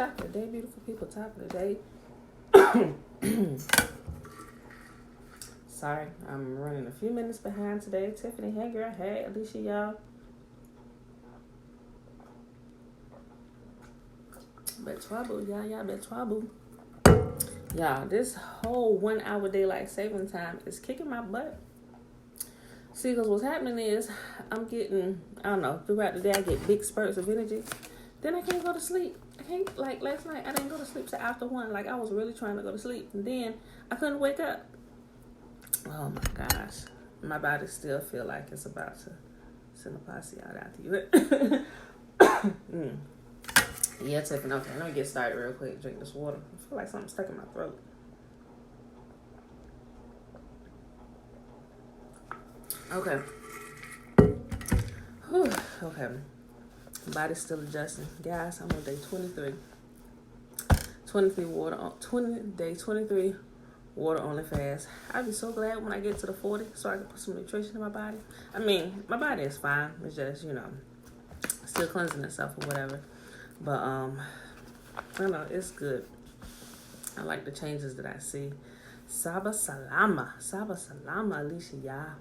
Top of the day, beautiful people. Top of the day. Sorry, I'm running a few minutes behind today. Tiffany, hey girl, hey Alicia, y'all. Bet trouble, y'all bet trouble. Y'all, this whole 1 hour daylight saving time is kicking my butt. See, because what's happening is I'm getting, I don't know, throughout the day I get big spurts of energy. Then I can't go to sleep. I can't, like last night, I didn't go to sleep till after 1. Like I was really trying to go to sleep. And then I couldn't wake up. Oh my gosh. My body still feel like it's about to send a posse out after you. Yeah, Tiffany, okay, let me get started real quick. Drink this water. I feel like something's stuck in my throat. Okay. Whew. Okay. Body's still adjusting. Guys, I'm on day 23. 23 water on 23 water only fast. I'd be so glad when I get to the 40 so I can put some nutrition in my body. I mean, my body is fine. It's just, still cleansing itself or whatever. But I don't know, it's good. I like the changes that I see. Saba Salama, Alicia, y'all.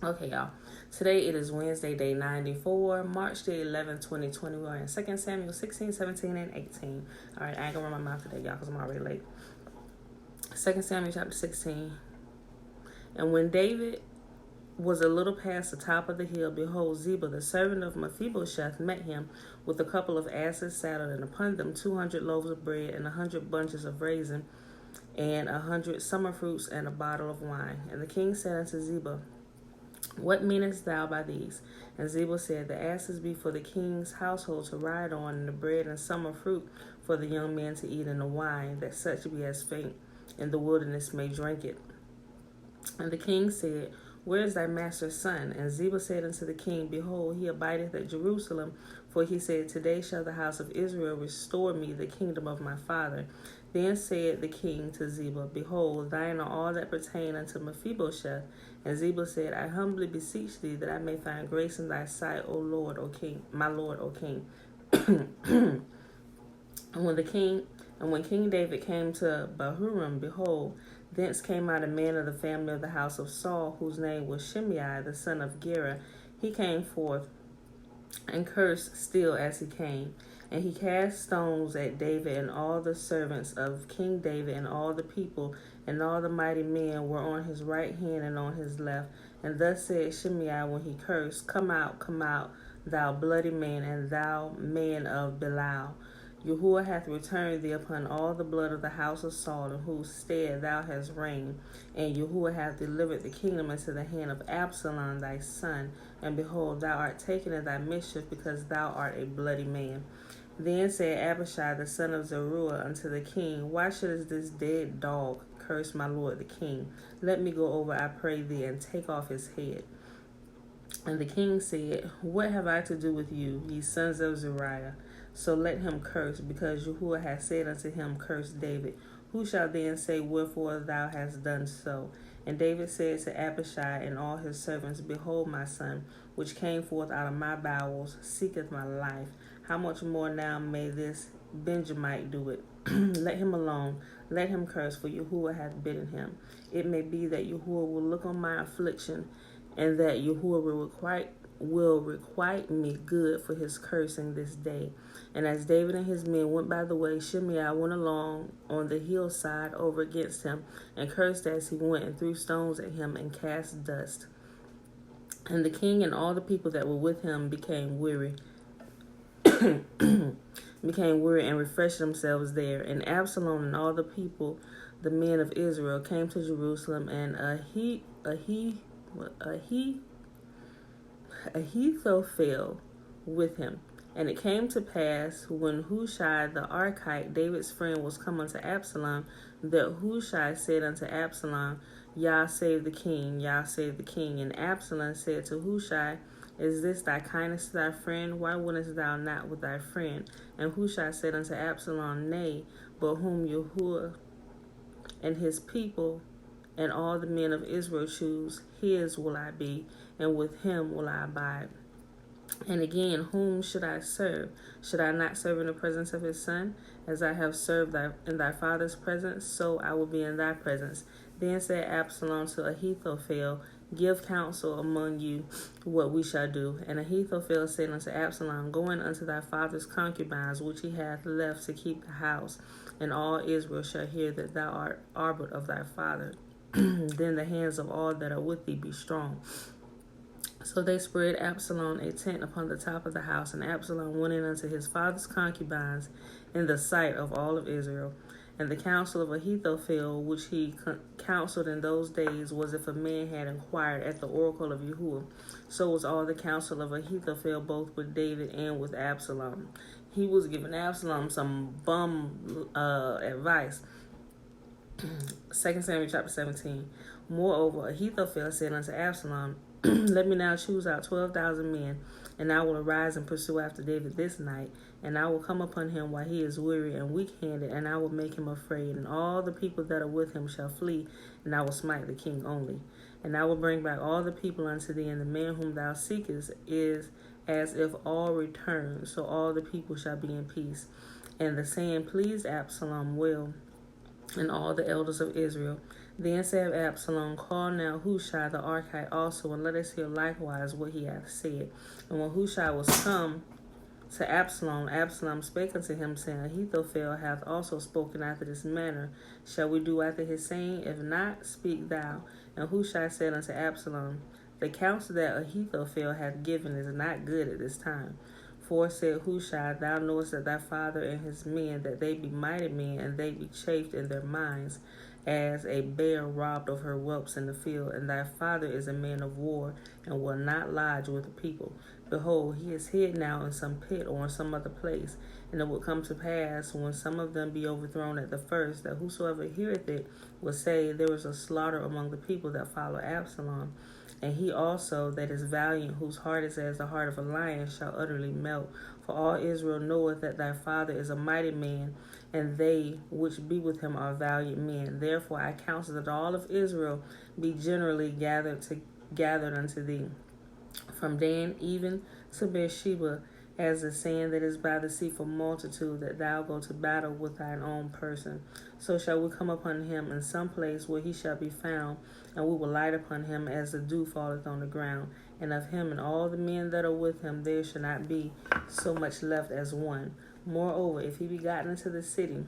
Okay, y'all. Today it is Wednesday, day 94, March the 11th, 2020. We're in 2 Samuel 16, 17, and 18. All right, I ain't gonna run my mouth today, y'all, because I'm already late. 2 Samuel chapter 16. And when David was a little past the top of the hill, behold, Ziba, the servant of Mephibosheth, met him with a couple of asses saddled, and upon them 200 loaves of bread, and 100 bunches of raisin, and 100 summer fruits, and a bottle of wine. And the king said unto Ziba, What meanest thou by these? And Ziba said, The asses be for the king's household to ride on, and the bread and summer fruit for the young men to eat, and the wine, that such be as faint in the wilderness may drink it. And the king said, Where is thy master's son? And Ziba said unto the king, Behold, he abideth at Jerusalem. For he said, Today shall the house of Israel restore me the kingdom of my father. Then said the king to Ziba, Behold, thine are all that pertain unto Mephibosheth. And Ziba said, I humbly beseech thee that I may find grace in thy sight, O Lord, O king, my Lord, O king. And when King David came to Bahurim, behold, thence came out a man of the family of the house of Saul, whose name was Shimei, the son of Gera. He came forth and cursed still as he came. And he cast stones at David, and all the servants of King David, and all the people, and all the mighty men were on his right hand and on his left. And thus said Shimei when he cursed, Come out, thou bloody man, and thou man of Belial. Yahuwah hath returned thee upon all the blood of the house of Saul, in whose stead thou hast reigned. And Yahuwah hath delivered the kingdom into the hand of Absalom thy son. And behold, thou art taken in thy mischief, because thou art a bloody man. Then said Abishai the son of Zeruiah unto the king, Why shouldest this dead dog curse my lord the king? Let me go over, I pray thee, and take off his head. And the king said, What have I to do with you, ye sons of Zeruiah? So let him curse, because Yahuwah hath said unto him, Curse David. Who shall then say, Wherefore thou hast done so? And David said to Abishai and all his servants, Behold, my son, which came forth out of my bowels, seeketh my life. How much more now may this Benjamite do it? Let him alone, let him curse, for Yahuwah hath bidden him. It may be that Yahuwah will look on my affliction, and that Yahuwah will requite me good for his cursing this day. And as David and his men went by the way, Shimei went along on the hillside over against him, and cursed as he went, and threw stones at him, and cast dust. And the king and all the people that were with him became weary, and refreshed themselves there. And Absalom and all the people, the men of Israel, came to Jerusalem, and Ahithophel with him. And it came to pass, when Hushai the Archite, David's friend, was come unto Absalom, that Hushai said unto Absalom, Yah save the king, Yah save the king. And Absalom said to Hushai, Is this thy kindness to thy friend? Why wouldest thou not with thy friend? And Hushai said unto Absalom, Nay, but whom Yahuwah and his people and all the men of Israel choose, his will I be, and with him will I abide. And again, whom should I serve? Should I not serve in the presence of his son? As I have served in thy father's presence, so I will be in thy presence. Then said Absalom to Ahithophel, Give counsel among you what we shall do. And Ahithophel said unto Absalom, Go in unto thy father's concubines, which he hath left to keep the house, and all Israel shall hear that thou art arbiter of thy father. Then the hands of all that are with thee be strong. So they spread Absalom a tent upon the top of the house, and Absalom went in unto his father's concubines in the sight of all of Israel. And the counsel of Ahithophel, which he counseled in those days, was if a man had inquired at the oracle of Yahuwah. So was all the counsel of Ahithophel, both with David and with Absalom. He was giving Absalom some bum advice. 2 Samuel chapter 17. Moreover, Ahithophel said unto Absalom, Let me now choose out 12,000 men, and I will arise and pursue after David this night, and I will come upon him while he is weary and weak-handed, and I will make him afraid, and all the people that are with him shall flee, and I will smite the king only. And I will bring back all the people unto thee, and the man whom thou seekest is as if all returned, so all the people shall be in peace. And the saying pleased Absalom well, and all the elders of Israel. Then said Absalom, Call now Hushai the Archite also, and let us hear likewise what he hath said. And when Hushai was come to Absalom, Absalom spake unto him, saying, Ahithophel hath also spoken after this manner. Shall we do after his saying? If not, speak thou. And Hushai said unto Absalom, The counsel that Ahithophel hath given is not good at this time. For said Hushai, Thou knowest that thy father and his men, that they be mighty men, and they be chafed in their minds, as a bear robbed of her whelps in the field. And thy father is a man of war, and will not lodge with the people. Behold, he is hid now in some pit or in some other place. And it will come to pass, when some of them be overthrown at the first, that whosoever heareth it will say, There is a slaughter among the people that follow Absalom. And he also that is valiant, whose heart is as the heart of a lion, shall utterly melt. For all Israel knoweth that thy father is a mighty man, and they which be with him are valiant men. Therefore I counsel that all of Israel be generally gathered unto thee, from Dan even to Beersheba, as the sand that is by the sea for multitude, that thou go to battle with thine own person. So shall we come upon him in some place where he shall be found, and we will light upon him as the dew falleth on the ground. And of him and all the men that are with him there shall not be so much left as one. Moreover, if he be gotten into the city,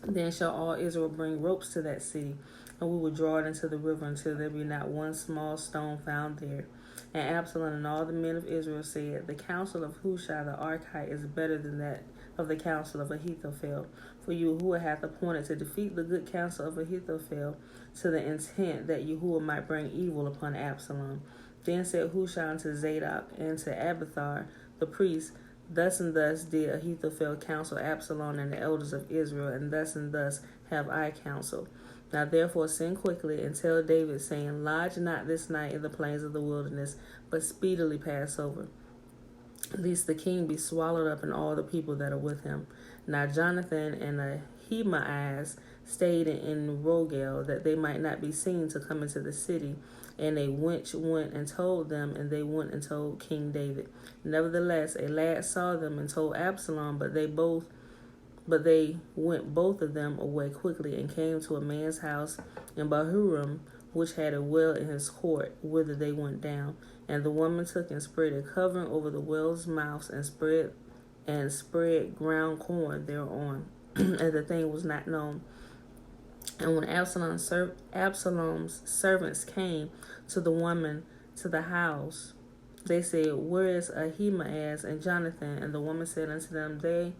then shall all Israel bring ropes to that city, and we will draw it into the river until there be not one small stone found there. And Absalom and all the men of Israel said, The counsel of Hushai the Archite is better than that of the counsel of Ahithophel. For Yahuwah hath appointed to defeat the good counsel of Ahithophel, to the intent that Yahuwah might bring evil upon Absalom. Then said Hushai unto Zadok and to Abiathar the priest, Thus and thus did Ahithophel counsel Absalom and the elders of Israel, and thus have I counseled. Now therefore send quickly and tell David, saying, Lodge not this night in the plains of the wilderness, but speedily pass over, lest the king be swallowed up and all the people that are with him. Now Jonathan and Ahimaaz stayed in Rogel, that they might not be seen to come into the city. And a wench went and told them, and they went and told King David. Nevertheless, a lad saw them and told Absalom, but they went both of them away quickly, and came to a man's house in Bahurim, which had a well in his court, whither they went down. And the woman took and spread a covering over the well's mouths, and spread ground corn thereon, and the thing was not known. And when Absalom's servants came to the woman to the house, they said, Where is Ahimaaz and Jonathan? And the woman said unto them, They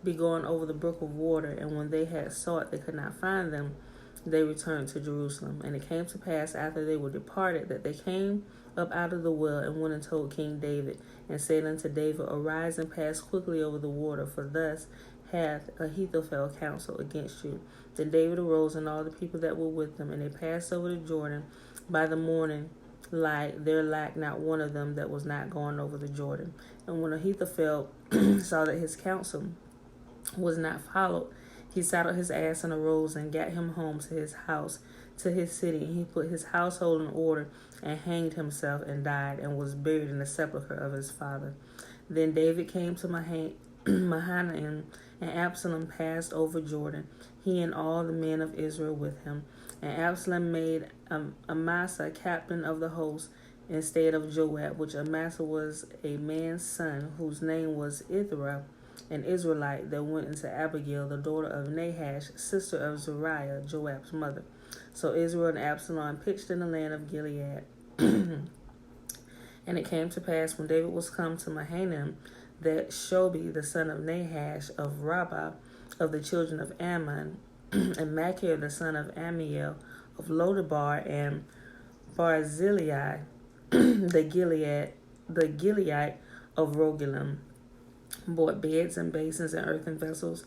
be going over the brook of water. And when they had sought, they could not find them. They returned to Jerusalem. And it came to pass, after they were departed, that they came up out of the well, and went and told King David, and said unto David, Arise and pass quickly over the water, for thus hath Ahithophel counsel against you. Then David arose, and all the people that were with him, and they passed over the Jordan. By the morning light there lacked not one of them that was not gone over the Jordan. And when Ahithophel saw that his counsel was not followed, He saddled his ass and arose and got him home to his house, to his city. And he put his household in order and hanged himself and died and was buried in the sepulchre of his father. Then David came to Mahanaim, and Absalom passed over Jordan, he and all the men of Israel with him. And Absalom made Amasa captain of the host instead of Joab, which Amasa was a man's son, whose name was Ithra, an Israelite that went into Abigail, the daughter of Nahash, sister of Zeruiah, Joab's mother. So Israel and Absalom pitched in the land of Gilead. And it came to pass, when David was come to Mahanaim, that Shobi, the son of Nahash of Rabbah, of the children of Ammon, and Machir, the son of Amiel, of Lodebar, and Barzillai, the Gileadite of Rogelim, bought beds and basins and earthen vessels,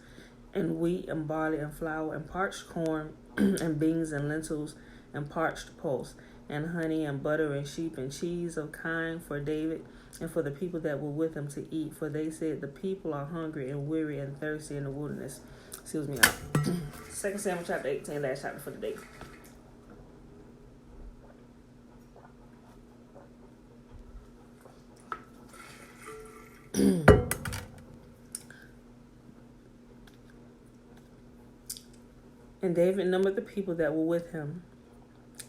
and wheat and barley and flour, and parched corn, and beans and lentils, and parched pulse, and honey and butter and sheep and cheese of kine for David and for the people that were with him to eat. For they said, the people are hungry and weary and thirsty in the wilderness. Excuse me. 2 Samuel chapter 18, last chapter for the day. And David numbered the people that were with him,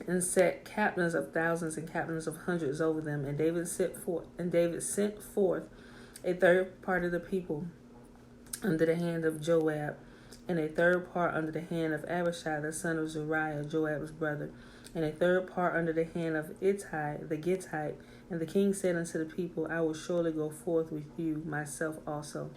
and set captains of thousands and captains of hundreds over them. And David sent forth a third part of the people under the hand of Joab, and a third part under the hand of Abishai the son of Zeruiah, Joab's brother, and a third part under the hand of Ittai the Gittite. And the king said unto the people, I will surely go forth with you, myself also.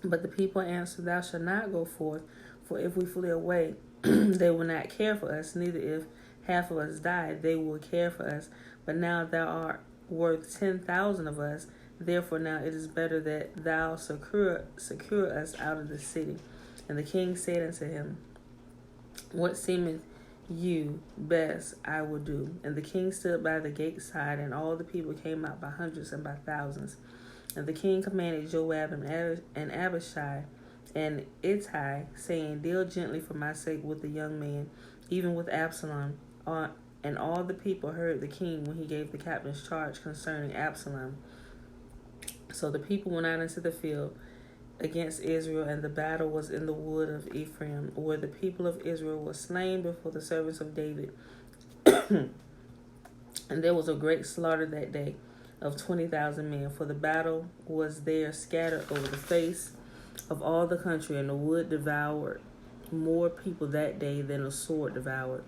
But the people answered, Thou shalt not go forth, for if we flee away, they will not care for us, neither if half of us die, they will care for us. But now thou art worth 10,000 of us, therefore now it is better that thou secure us out of the city. And the king said unto him, What seemeth you best, I will do. And the king stood by the gate side, and all the people came out by hundreds and by thousands. And the king commanded Joab and Abishai and Ittai, saying, Deal gently for my sake with the young man, even with Absalom. And all the people heard the king when he gave the captain's charge concerning Absalom. So the people went out into the field against Israel, and the battle was in the wood of Ephraim, where the people of Israel were slain before the servants of David. And there was a great slaughter that day of 20,000 men, for the battle was there scattered over the face of all the country, and the wood devoured more people that day than a sword devoured.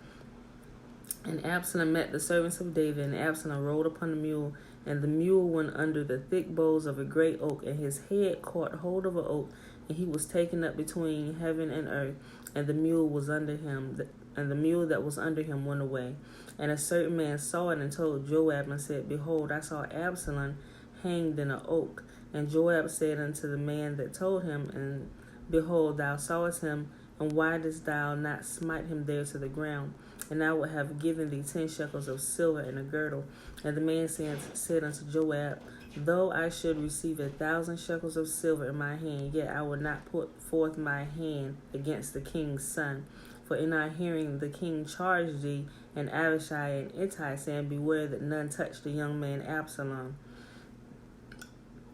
And Absalom met the servants of David, and Absalom rode upon the mule, and the mule went under the thick boughs of a great oak, and his head caught hold of an oak, and he was taken up between heaven and earth, and the mule was under him, and the mule that was under him went away. And a certain man saw it and told Joab and said, Behold, I saw Absalom hanged in an oak. And Joab said unto the man that told him, And behold, thou sawest him, and why didst thou not smite him there to the ground? And I would have given thee 10 shekels of silver and a girdle. And the man said unto Joab, Though I should receive 1,000 shekels of silver in my hand, yet I will not put forth my hand against the king's son. For in our hearing the king charged thee and Abishai and Ittai, saying, Beware that none touch the young man Absalom.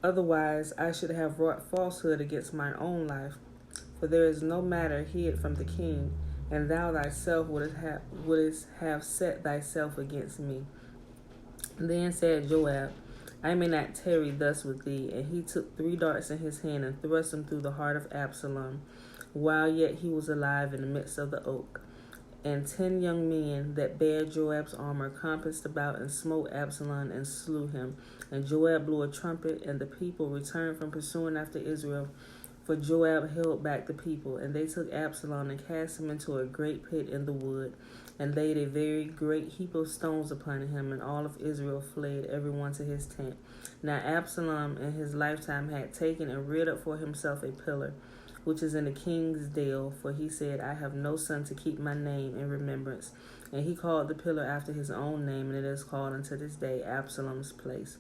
Otherwise I should have wrought falsehood against mine own life. For there is no matter hid from the king, and thou thyself wouldest have set thyself against me. Then said Joab, I may not tarry thus with thee. And he took 3 darts in his hand, and thrust them through the heart of Absalom, while yet he was alive in the midst of the oak. And 10 young men that bare Joab's armor compassed about and smote Absalom and slew him. And Joab blew a trumpet, and the people returned from pursuing after Israel, for Joab held back the people. And they took Absalom and cast him into a great pit in the wood, and laid a very great heap of stones upon him. And all of Israel fled, every one to his tent. Now Absalom in his lifetime had taken and reared up for himself a pillar, which is in the king's dale, for he said, I have no son to keep my name in remembrance. And he called the pillar after his own name, and it is called unto this day Absalom's place.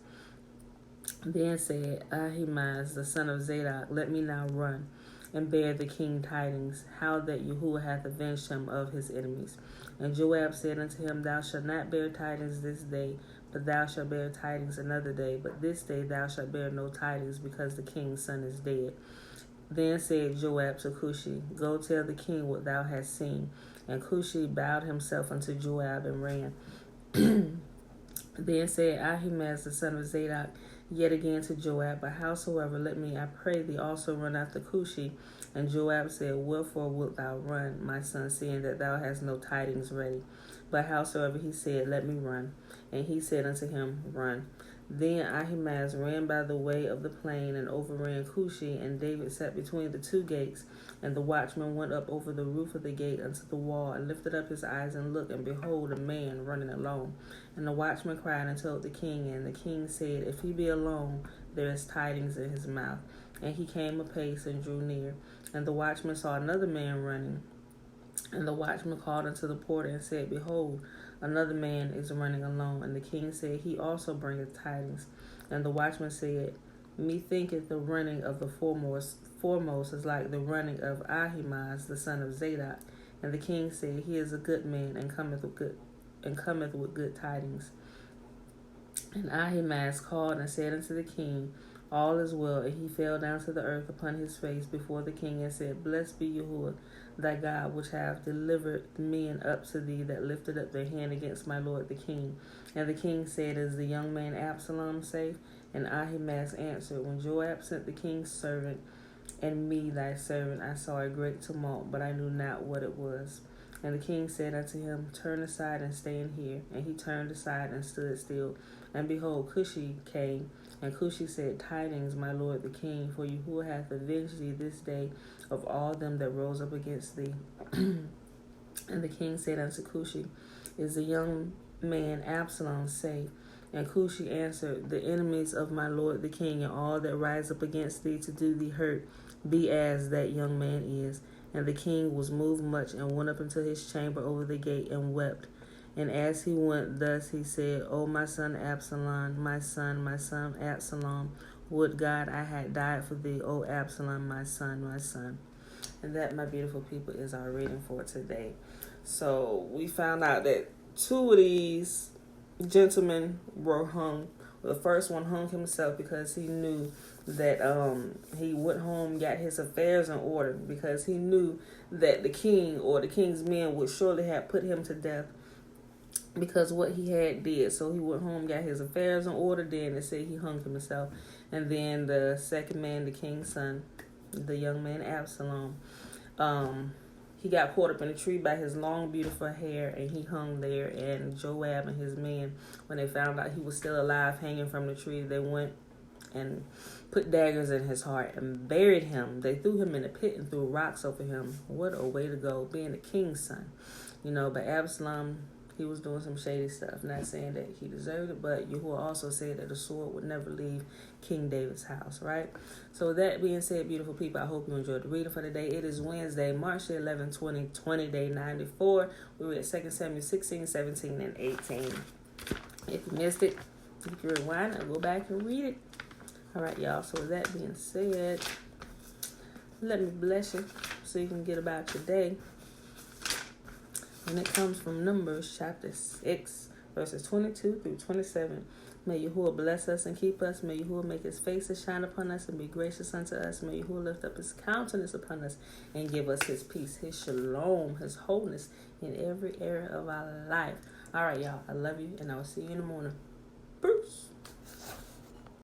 Then said Ahimaaz the son of Zadok, Let me now run. and bear the king tidings, how that Yahuwah hath avenged him of his enemies. And Joab said unto him, Thou shalt not bear tidings this day, but thou shalt bear tidings another day. But this day thou shalt bear no tidings, because the king's son is dead. Then said Joab to Cushi, Go tell the king what thou hast seen. And Cushi bowed himself unto Joab and ran. Then said Ahimaaz the son of Zadok yet again to Joab, But howsoever, let me, I pray thee, also run after Cushi. And Joab said, Wherefore wilt thou run, my son, seeing that thou hast no tidings ready? But howsoever, he said, Let me run. And he said unto him, Run. Then Ahimaaz ran by the way of the plain and overran Cushi, and David sat between the two gates. And the watchman went up over the roof of the gate unto the wall, and lifted up his eyes and looked, and behold, a man running alone. And the watchman cried and told the king, and the king said, If he be alone, there is tidings in his mouth. And he came apace and drew near. And the watchman saw another man running. And the watchman called unto the porter and said, Behold, another man is running alone. And the king said, He also bringeth tidings. And the watchman said, Methinketh the running of the foremost is like the running of Ahimaaz the son of Zadok. And the king said, He is a good man, and cometh with good tidings. And Ahimaaz called and said unto the king, All is well. And he fell down to the earth upon his face before the king, and said, Blessed be Yahuwah, thy God, which hath delivered men up to thee that lifted up their hand against my lord the king. And the king said, Is the young man Absalom safe? And Ahimaaz answered, When Joab sent the king's servant and me thy servant, I saw a great tumult, but I knew not what it was. And the king said unto him, Turn aside and stand here. And he turned aside and stood still. And behold, Cushi came. And Cushi said, Tidings, my lord the king, for Yahuwah hath avenged thee this day of all them that rose up against thee. And the king said unto Cushi, Is the young man Absalom safe? And Cushi answered, The enemies of my lord the king, and all that rise up against thee to do thee hurt, be as that young man is. And the king was moved much, and went up into his chamber over the gate, and wept. And as he went thus, he said, O my son Absalom, my son Absalom, would God I had died for thee, O Absalom, my son, my son. And that, my beautiful people, is our reading for today. So we found out that two of these gentlemen were hung. The first one hung himself because he knew that he went home, got his affairs in order, because he knew that the king or the king's men would surely have put him to death because what he had did. So he went home, got his affairs in order, then it said he hung himself. And then the second man, the king's son, the young man Absalom, he got caught up in a tree by his long, beautiful hair, and he hung there. And Joab and his men, when they found out he was still alive, hanging from the tree, they went and put daggers in his heart and buried him. They threw him in a pit and threw rocks over him. What a way to go, being the king's son. But Absalom, he was doing some shady stuff. Not saying that he deserved it, but Yahuwah also said that the sword would never leave King David's house, right? So with that being said, beautiful people, I hope you enjoyed the reading for today. It is Wednesday, March 11, 2020, day 94. We read 2 Samuel 16, 17, and 18. If you missed it, you can rewind and go back and read it. All right, y'all. So with that being said, let me bless you so you can get about your day. And it comes from Numbers chapter 6, verses 22 through 27. May Yahuwah bless us and keep us. May Yahuwah make his face to shine upon us and be gracious unto us. May Yahuwah lift up his countenance upon us and give us his peace, his shalom, his wholeness in every area of our life. All right, y'all. I love you, and I will see you in the morning. Peace.